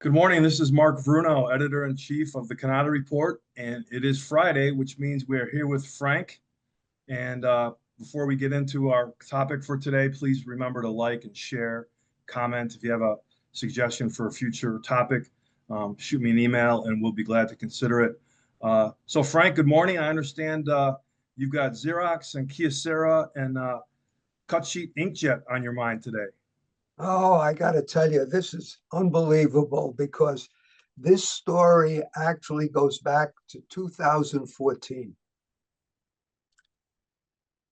Good morning. This is Mark Bruno, editor-in-chief of the Cannata Report, and it is Friday, which means we are here with Frank. And before we get into our topic for today, please remember to like and share, comment. If you have a suggestion for a future topic, shoot me an email, and we'll be glad to consider it. So, Frank, good morning. I understand you've got Xerox and Kyocera and cut sheet inkjet on your mind today. Oh, I got to tell you, this is unbelievable because this story actually goes back to 2014.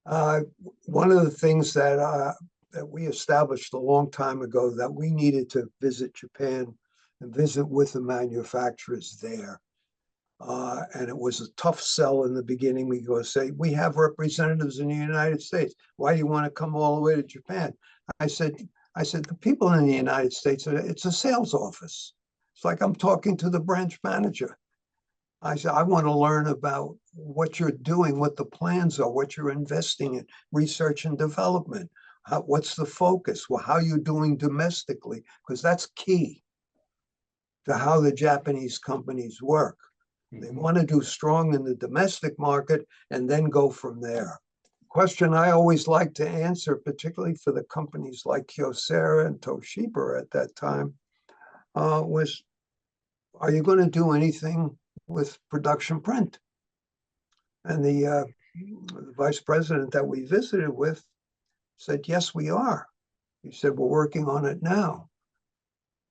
One of the things that we established a long time ago that we needed to visit Japan and visit with the manufacturers there. And it was a tough sell in the beginning. We go say, we have representatives in the United States. Why do you want to come all the way to Japan? I said, the people in the United States, it's a sales office. It's like I'm talking to the branch manager. I said, I want to learn about what you're doing, what the plans are, what you're investing in, research and development. What's the focus? Well, how you're doing domestically, because that's key to how the Japanese companies work. They want to do strong in the domestic market and then go from there. Question I always like to answer, particularly for the companies like Kyocera and Toshiba at that time, was, are you going to do anything with production print? And the vice president that we visited with said, yes, we are. He said, we're working on it now.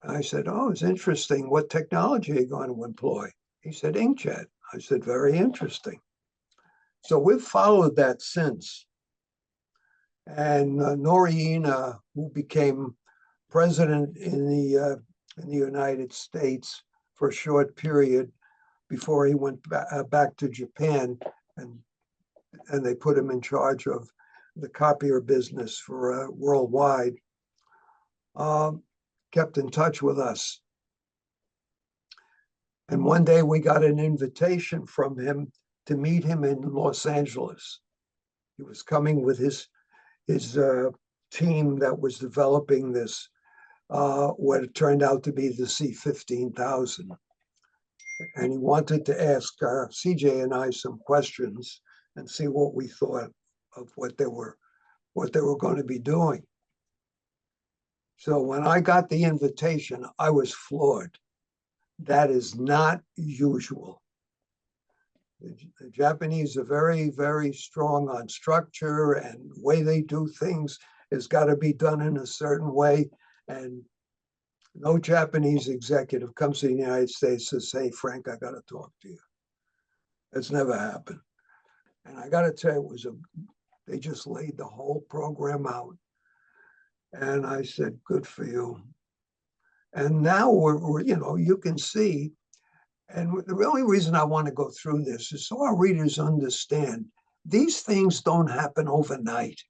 I said, oh, it's interesting. What technology are you going to employ? He said, inkjet. I said, very interesting. So we've followed that since. And Norina, who became president in the United States for a short period before he went back to Japan, and they put him in charge of the copier business for worldwide, kept in touch with us. And one day we got an invitation from him to meet him in Los Angeles. He was coming with his team that was developing this, what it turned out to be the C-15,000. And he wanted to ask CJ and I some questions and see what we thought of what they were going to be doing. So when I got the invitation, I was floored. That is not usual. The Japanese are very, very strong on structure, and the way they do things has got to be done in a certain way. And no Japanese executive comes to the United States to say, Frank, I got to talk to you. It's never happened. And I got to tell you, they just laid the whole program out. And I said, good for you. And now we're you can see. And the only reason I want to go through this is so our readers understand these things don't happen overnight.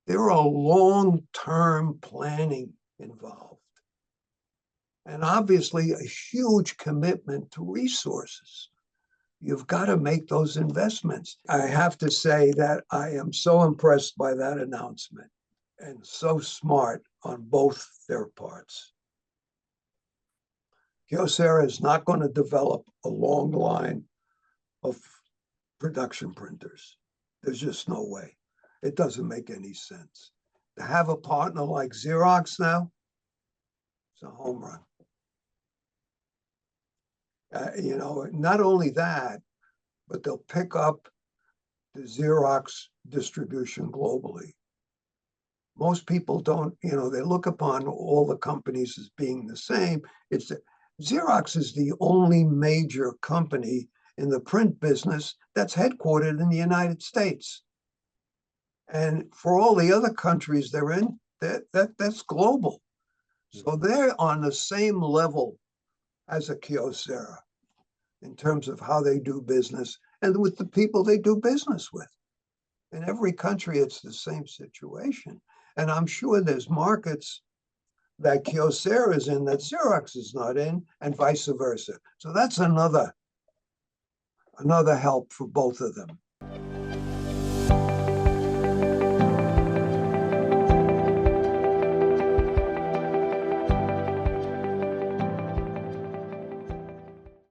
There are long-term planning involved. And obviously a huge commitment to resources. You've got to make those investments. I have to say that I am so impressed by that announcement and so smart on both their parts. Kyocera is not going to develop a long line of production printers. There's just no way. It doesn't make any sense. To have a partner like Xerox now, it's a home run. Not only that, but they'll pick up the Xerox distribution globally. Most people don't, they look upon all the companies as being the same. Xerox is the only major company in the print business that's headquartered in the United States. And for all the other countries they're in, that's global. So they're on the same level as a Kyocera in terms of how they do business and with the people they do business with. In every country, it's the same situation. And I'm sure there's markets that Kyocera is in that Xerox is not in, and vice versa. So that's another help for both of them.